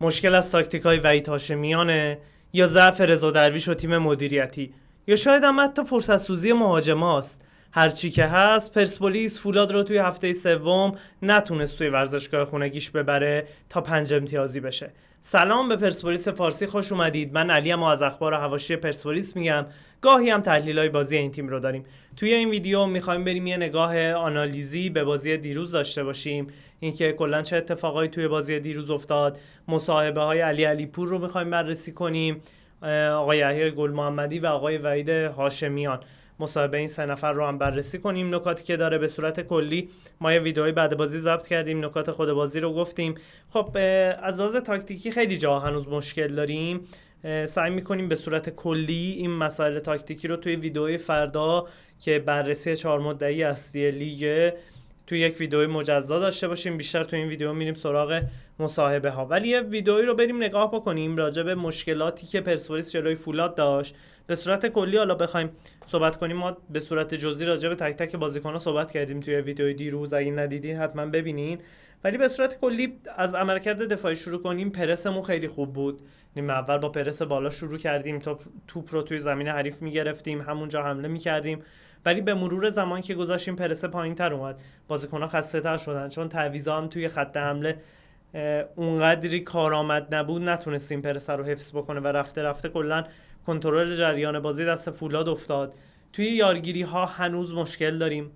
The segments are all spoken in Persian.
مشکل از تاکتیکای وحید هاشمیانه یا ضعف رضا درویش و تیم مدیریتی یا شاید هم حتی فرصت سوزی مهاجماست. هرچی که هست، پرسپولیس فولاد رو توی هفته سوم نتونست توی ورزشگاه خونگیش ببره تا 5 امتیازی بشه. سلام به پرسپولیس فارسی، خوش اومدید. من علیم و از اخبار و حواشی پرسپولیس میگم. گاهی هم تحلیلای بازی این تیم رو داریم. توی این ویدیو میخوایم بریم یه نگاه آنالیزی به بازی دیروز داشته باشیم، اینکه کلا چه اتفاقایی توی بازی دیروز افتاد. مصاحبه های علی پور رو میخوایم بررسی کنیم، آقای یحیی گل محمدی و آقای وحید هاشمیان. مصاحبه این سه نفر رو هم بررسی کنیم، نکاتی که داره. به صورت کلی ما یه ویدئوی بعد بازی ضبط کردیم، نکات خود بازی رو گفتیم. خب از لحاظ تاکتیکی خیلی جا هنوز مشکل داریم. سعی میکنیم به صورت کلی این مسائل تاکتیکی رو توی ویدئوی فردا که بررسی 4 مدعی اصلی لیگ توی یک ویدئوی مجزا داشته باشیم. بیشتر توی این ویدئو میریم سراغ مصاحبه ها، ولی یه ویدئویی رو بریم نگاه بکنیم راجع به مشکلاتی که پرسپولیس جلوی فولاد داشت. به صورت کلی حالا بخوایم صحبت کنیم، ما به صورت جزئی راجع به تک تک بازیکن‌ها صحبت کردیم توی ویدئوی دیروز، اگه ندیدین حتما ببینین. ولی به صورت کلی از عملکرد دفاعی شروع کنیم. پرسمون خیلی خوب بود. نیمه اول با پرس بالا شروع کردیم، توپ رو توی زمین حریف می‌گرفتیم، همونجا حمله می‌کردیم. ولی به مرور زمان که گذاشتیم پرس پایین‌تر اومد، بازیکن‌ها خسته‌تر شدن، چون تعویضا هم توی خط حمله اونقدری کارآمد نبود، نتونستیم پرس رو حفظ بکنه و رفته رفته کلا کنترل جریان بازی دست فولاد افتاد. توی یارگیری ها هنوز مشکل داریم،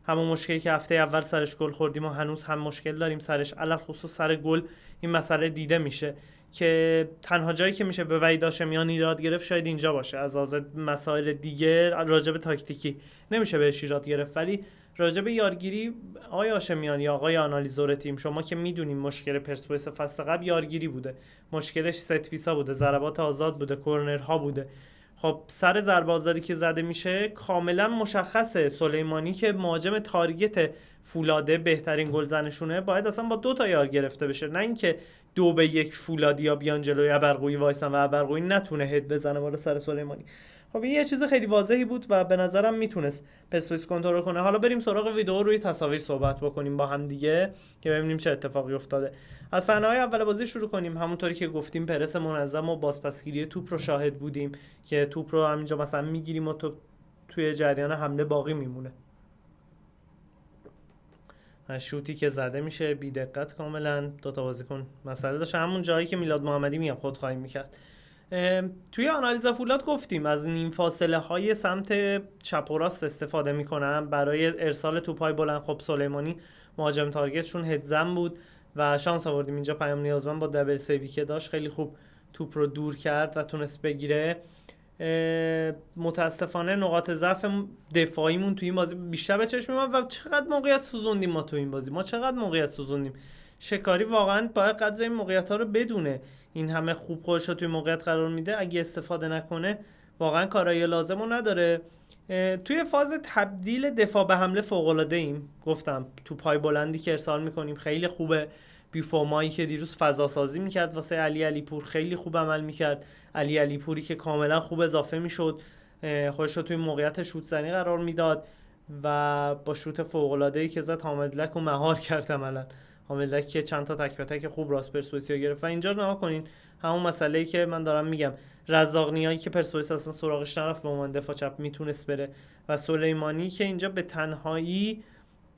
همون مشکلی که هفته اول سرش گل خوردیم و هنوز هم مشکل داریم سرش. علل خصوص سر گل این مسئله دیده میشه که تنها جایی که میشه به وحید هاشمیان ایراد گرفت شاید اینجا باشه. از لحاظ مسائل دیگه راجع به تاکتیکی نمیشه بهش ایراد گرفت، ولی راجع به یارگیری آقای هاشمیان یا آقای آنالیزور تیم، شما که میدونیم مشکل پرسپولیس فصل قبل یارگیری بوده، مشکلش ست پیسا بوده، ضربات آزاد بوده، کورنرها بوده. خب سر ضربه آزادی که زده میشه کاملا مشخصه سلیمانی که مهاجم تارگت فولاده، بهترین گلزنشونه، باید اصلا با 2 تا یار گرفته بشه، نه اینکه 2-1 فولادیا بیان جلوی ابرقویی وایسن و ابرقویی نتونه هد بزنه بالا سر سلیمانی. خب این یه چیز خیلی واضحی بود و به نظرم میتونست پرسپولیس کنترل کنه. حالا بریم سراغ ویدیو، روی تصاویر صحبت بکنیم با هم دیگه که ببینیم چه اتفاقی افتاده. از صحنه‌های اول بازی شروع کنیم. همونطوری که گفتیم پرس منظم و بازپسگیری توپ رو شاهد بودیم که توپ رو همینجا مثلا میگیریم و توی جریان حمله باقی میمونه. شوتی که زده میشه بی دقت کاملا، 2 تا بازیکن مسئله داشت، همون جایی که میلاد محمدی میگم خودخواهی میکرد. توی آنالیز فولاد گفتیم از نیم فاصله های سمت چپ و راست استفاده میکنن برای ارسال توپای بلند. خب سلیمانی مهاجم تارگتشون هدزم بود و شانس آوردیم اینجا پیام نیازمند با دبل سیوی که داشت خیلی خوب توپ رو دور کرد و تونست بگیره. متاسفانه نقاط ضعف دفاعیمون توی این بازی بیشتر به چشم میاد و چقدر موقعیت سوزوندیم ما توی این بازی. ما چقدر موقعیت سوزوندیم. شکاری واقعا باید قدر این موقعیت ها رو بدونه. این همه خوب خودش رو توی موقعیت قرار میده، اگه استفاده نکنه واقعا کارایی لازمو نداره. توی فاز تبدیل دفاع به حمله فوق العاده ایم. گفتم تو پای بلندی که ارسال میکنیم خیلی خوبه. بیفومایی که دیروز فضا سازی میکرد واسه علی پور خیلی خوب عمل میکرد. علی پوری که کاملا خوب اضافه میشد، خودش رو توی موقعیت شوت زنی قرار میداد و با شوت فوق العاده ای که زد حامدلک رو مهار کرد. عملا حامدلک که چند تا تک به تک خوب راست پرسپولیس گرفت. و اینجا نگاه کنین همون مسئله‌ای که من دارم میگم، رزاقنیایی که پرسپولیس اصلا سراغش نرفت به عنوان دفاع چپ میتونست بره، و سلیمانی که اینجا به تنهایی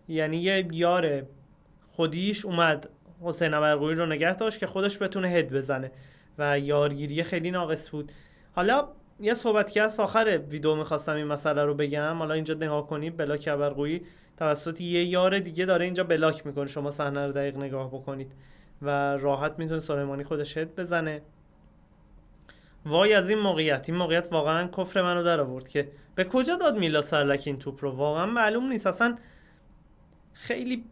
یعنی یه یار خودیش اومد حسین ابرقویی رو نگه داشت که خودش بتونه هد بزنه و یارگیری خیلی ناقص بود. حالا یه صحبتی از آخر ویدیو می‌خواستم این مسئله رو بگم. حالا اینجا نگاه کنید بلاک ابرقویی توسط یه یار دیگه داره اینجا بلاک میکنه. شما صحنه رو دقیق نگاه بکنید و راحت میتونه سلیمانی خودش هد بزنه. وای از این موقعیت واقعا کفر منو در آورد که به کجا داد میلا سرلک این توپ رو، واقعا معلوم نیست. اصلا خیلی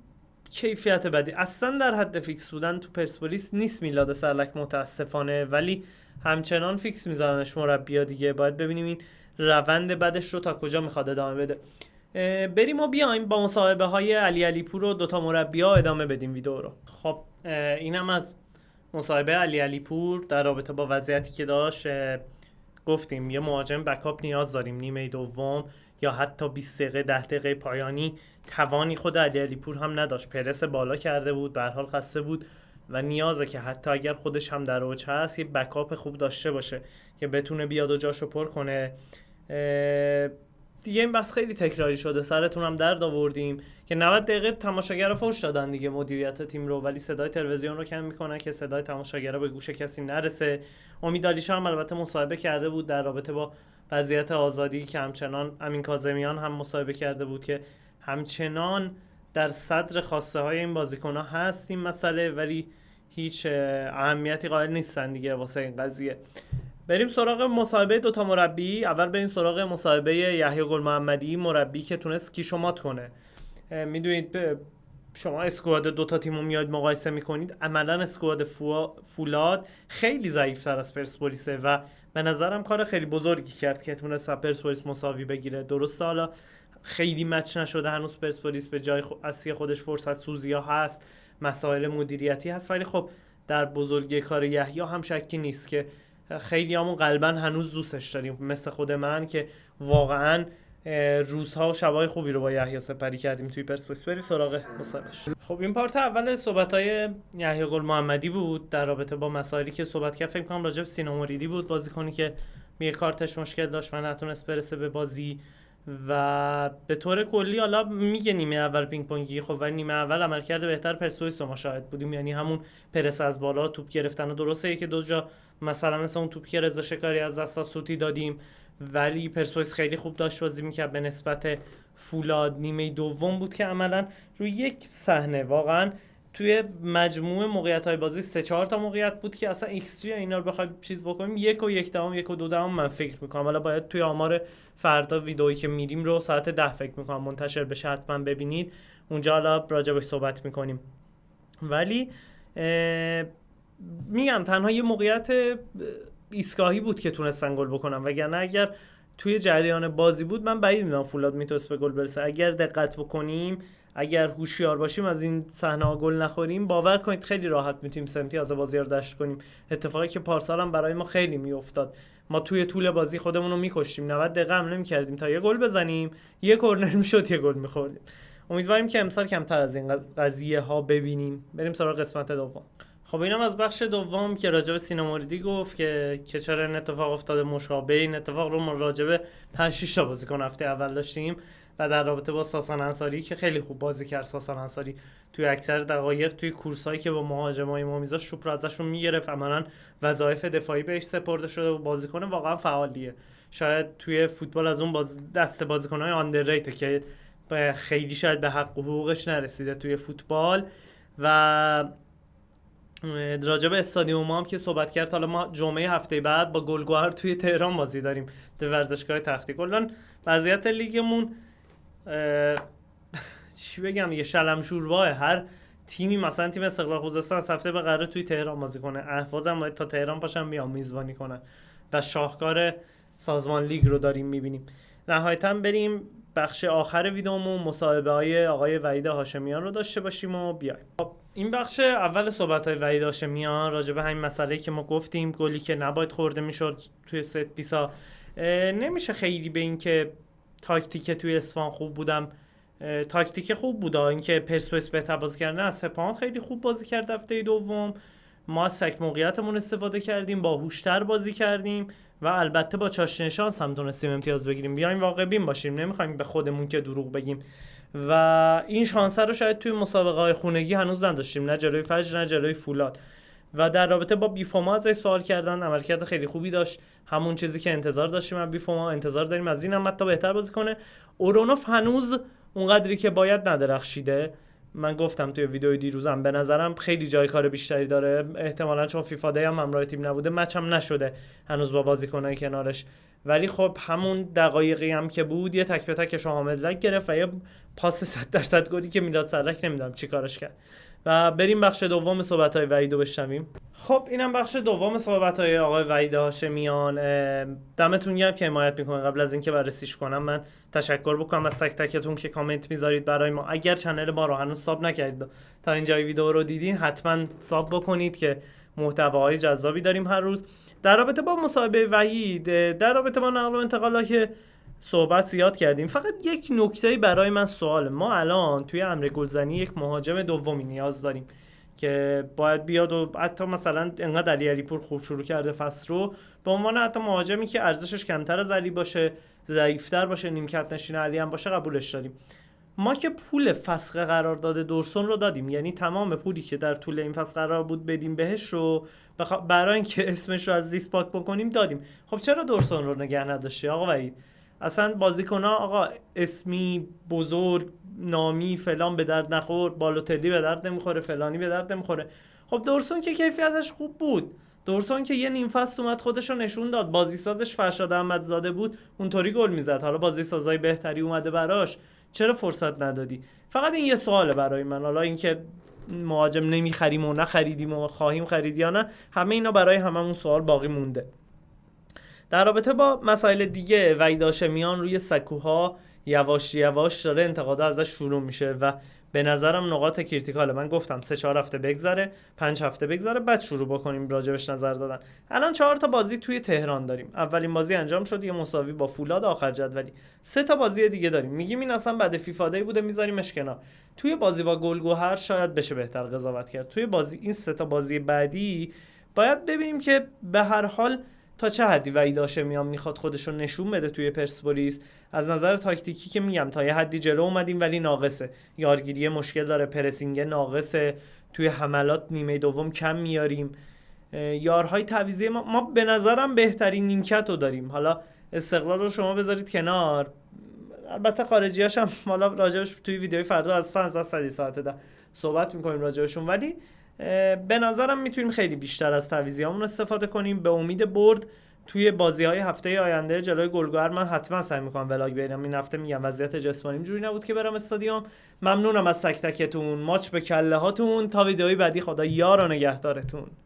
کیفیت بدی، اصلا در حد فیکس بودن تو پرسپولیس نیست میلاد سرلک متاسفانه، ولی همچنان فیکس میذارنش مربی‌ها دیگه. باید ببینیم این روند بدش رو تا کجا میخواد ادامه بده. بریم و بیایم با مصاحبه های علی پور و 2 تا مربی‌ها ادامه بدیم ویدیو رو. خب اینم از مصاحبه علی پور در رابطه با وضعیتی که داشت. گفتیم یه مهاجم بکاپ نیاز داریم نیمه دوم یا حتی 20 دقیقه 10 دقیقه پایانی. توانی خود علی پور هم نداشت، پرس بالا کرده بود، به هر حال خسته بود و نیازه که حتی اگر خودش هم در اوج هست یه بکاپ خوب داشته باشه که بتونه بیاد و جاشو پر کنه. دیگه این بس خیلی تکراری شده، سرتون هم درد آوردیم که 90 دقیقه تماشاگر رو فوش دادن دیگه مدیریت تیم رو، ولی صدای تلویزیون رو کم میکنن که صدای تماشاگرها به گوش کسی نرسه. امید علیشا هم البته مصاحبه کرده بود در رابطه با وضعیت آزادی که همچنان امین کاظمیان هم مصاحبه کرده بود که همچنان در صدر خواسته های این بازیکن‌ها هست این مسئله، ولی هیچ اهمیتی قائل نیستن دیگه واسه این قضیه. بریم سراغ مصاحبه دوتا مربی. اول بریم سراغ مصاحبه یحیی گل محمدی، مربی که تونست کیشومات کنه. میدونید شما اسکواد دوتا تیمو میاد مقایسه میکنید، عملا اسکواد فولاد خیلی ضعیف‌تر از پرسپولیسه و به نظرم کار خیلی بزرگی کرد که تونست پرسپولیس مساوی بگیره. درسته حالا خیلی مچ نشده هنوز، پرسپولیس به جای اصلی خودش فرصت سوزی ها هست، مسائل مدیریتی هست، ولی خب در بزرگی کار یحیی هم شکی نیست که خیلی همون قلباً هنوز دوستش داریم، مثل خود من که واقعاً روزها و شبای خوبی رو با یحیی سپری کردیم توی پرسپولیس. بریم سراغ مصاحبهش. خب این پارت اول صحبت‌های یحیی گل محمدی بود در رابطه با مسائلی که صحبت کرد. فکر کنم راجع به سینا موریدی بود، بازیکنی که میگه کارتش مشکل داشت و نتونست برسه به بازی و به طور کلی حالا میگه نیمه اول پینگ پونگی، خب ولی نیمه اول عملکرد بهتر پرسپولیس رو ما شاهد بودیم، یعنی همون پرس از بالا، توپ گرفتن و درسته که دو جا مثلا مثل اون توپ که رضا شکاری از دست سوتی دادیم، ولی پرسپولیس خیلی خوب داشت بازی میکرد به نسبت فولاد. نیمه دوم بود که عملا روی یک صحنه واقعا توی مجموعه موقعیت‌های بازی 3-4 تا موقعیت بود که اصلا ایکس جی اینا رو بخوایم چیز بکنیم 1.1 من فکر می‌کنم. حالا باید توی آمار فردا ویدئویی که میریم رو ساعت 10 فکر می‌کنم منتشر بشه، حتما ببینید اونجا حالا راجعش صحبت می‌کنیم. ولی میگم تنها یه موقعیت ایستگاهی بود که تونستن گل بکنن، وگرنه اگر توی جریان بازی بود من بعید می‌دونم فولاد میتونست به گل برسه. اگر دقت بکنیم، اگر هوشیار باشیم، از این صحنه‌ها گل نخوریم، باور کنید خیلی راحت میتونیم سه امتیاز بازی رو داشت کنیم. اتفاقی که پارسال هم برای ما خیلی میافتاد، ما توی طول بازی خودمون رو می‌کشتیم، 90 دقیقه حمله می‌کردیم تا یه گل بزنیم، یه کورنر میشد یه گل می‌خوردیم. امیدواریم که امسال کمتر از این قضیه ها ببینیم. بریم سراغ قسمت دوم. خب اینم از بخش دوم که راجع به سینا موریدی گفت که چرا این اتفاق افتاده. مشابه این اتفاق رو ما راجع به 5-6 تا بازیکن هفته اول داشتیم و در رابطه با ساسان انصاری که خیلی خوب بازی کرد. ساسان انصاری توی اکثر دقایق توی کورسایی که با مهاجمای ما میذاشت توپ رو ازشون میگرفت، عملاً وظایف دفاعی بهش سپرده شده و بازیکن واقعا فعالیه. شاید توی فوتبال از اون دسته بازیکن‌های آندرریت که خیلی شاید به حق و حقوقش نرسیده توی فوتبال. و راجع به استادیوم ما هم که صحبت کرد، حالا ما جمعه هفته بعد با گلگهر توی تهران بازی داریم تو ورزشگاه تختی. کلا وضعیت لیگمون چی بگم، یه شلم شورباه. هر تیمی مثلا تیم استقلال خوزستان هفته به قراره توی تهران بازی کنه، اهوازم باید تا تهران پاشن بیان میزبانی کنن و شاهکار سازمان لیگ رو داریم میبینیم. نهایتاً بریم بخش آخر ویدیومون، مصاحبه های آقای وحید هاشمیان رو داشته باشیم و بیایم. این بخش اول صحبت های وحید هاشمیان راجع به همین مسئله که ما گفتیم، گلی که نباید خورده میشد توی ست پیسا. نمیشه خیلی به این که تاکتیک توی اصفهان خوب بودم، تاکتیک خوب بوده، این که پرسپولیس بهتر بازی کرد، نه، سپاهان خیلی خوب بازی کرد هفته دوم. ما از تک موقعیتمون استفاده کردیم، با هوش‌تر بازی کردیم و البته با چاشنی شانس هم تونستیم امتیاز بگیریم. بیایم واقع بین باشیم، نمیخوایم به خودمون که دروغ بگیم و این شانس رو شاید توی مسابقه‌های خونگی هنوز نداشتیم، نه جلوی فجر نه جلوی فولاد. و در رابطه با بیفوما ازش سوال کردن، عملکرد خیلی خوبی داشت، همون چیزی که انتظار داشتیم از بیفوما انتظار داریم از این هم حتی بهتر بازی کنه. اورونوف هنوز اونقدری که باید ندرخشیده. من گفتم توی ویدیوی دیروزم به نظرم خیلی جای کار بیشتری داره، احتمالاً چون فیفا دی هم همراه تیم نبوده، مچ هم نشده هنوز با بازیکنای کنارش، ولی خب همون دقایقی هم که بود یه تک به تکش حامد لک گرفت و یه پاس 100% گلی که میلاد سرک نمیدونم چی کارش کرد. و بریم بخش دوم صحبت‌های وحیدو بشنویم. خب اینم بخش دوم صحبت‌های آقای وحید هاشمیان. دمتون گرم که حمایت میکنید. قبل از اینکه بررسیش کنم من تشکر بکنم از تک تکتون که کامنت میذارید برای ما. اگر چنل ما رو هنوز ساب نکردید تا اینجای ویدیو رو دیدین، حتما ساب بکنید که محتواهای جذابی داریم هر روز. در رابطه با مصاحبه وحید، در رابطه با نقل و انتقالا که صحبت زیاد کردیم، فقط یک نکته‌ای برای من سوال. ما الان توی امر گلزنی یک مهاجم دومی نیاز داریم که باید بیاد و حتی مثلا انقدر علیپور خوب شروع کرده فصل رو، به عنوان حتی مهاجمی که ارزشش کمتر از علی باشه، ضعیفتر باشه، نیمکت نشین علی هم باشه، قبولش داریم. ما که پول فسخ قرارداد دورسون رو دادیم، یعنی تمام پولی که در طول این فصل قرار بود بدیم بهش رو برای اینکه اسمش رو از لیست پاک بکنیم دادیم. خب چرا دورسون رو نگه نداشتی آقا وحید؟ اصلا بازیکن‌ها آقا اسمی بزرگ نامی فلان به درد نخور، بالوتلی به درد نمیخوره، فلانی به درد نمیخوره. خب دورسون که کیفیتش خوب بود، دورسون که یه نیم فصل اومد خودش رو نشون داد، بازیسازش فرشاد احمدزاده بود اونطوری گل میزد، حالا بازیسازای بهتری اومده براش، چرا فرصت ندادی؟ فقط این یه سواله برای من. حالا اینکه مهاجم نمیخریم و نخریدیم و خواهیم خرید یا نه، همه اینا برای هممون سوال باقی مونده. در رابطه با مسائل دیگه، وحید هاشمیان روی سکوها یواش یواش داره انتقادا ازش شروع میشه و به نظرم نقاط کریتیکاله. من گفتم 3-4 هفته بگذره، 5 هفته بگذره، بعد شروع بکنیم راجبش نظر دادن. الان 4 تا بازی توی تهران داریم. اولین بازی انجام شد، یه مساوی با فولاد آخر جدولی. 3 تا بازی دیگه داریم. میگیم این اصلا بعد فیفا دی بوده، میذاریمش کنار. توی بازی با گلگهر شاید بشه بهتر قضاوت کرد. توی بازی این 3 تا بازی بعدی باید ببینیم که به هر حال تا چه حدی وحید هاشمیان میخواد خودش رو نشون بده توی پرسپولیس. از نظر تاکتیکی که میگم تا یه حدی جلو اومدیم ولی ناقصه، یارگیری مشکل داره، پرسینگ ناقصه، توی حملات نیمه دوم کم میاریم، یارهای تعویضی ما به نظرم بهترین نیمکت رو داریم. حالا استقلال رو شما بذارید کنار، البته خارجیاش هم حالا راجبش توی ویدیوی فردا از 100 ساعت ده صحبت میکنیم راجبشون، ولی به نظرم میتونیم خیلی بیشتر از تعویضیامون استفاده کنیم. به امید برد توی بازی‌های هفته آینده جلوی گلگهر من حتما سعی می‌کنم ولاگ برم. این هفته میگم وضعیت جسمانیم جوری نبود که برم استادیوم. ممنونم از تک تکتون، ماچ به کله هاتون. تا ویدیوی بعدی، خدا یار و نگهدارتون.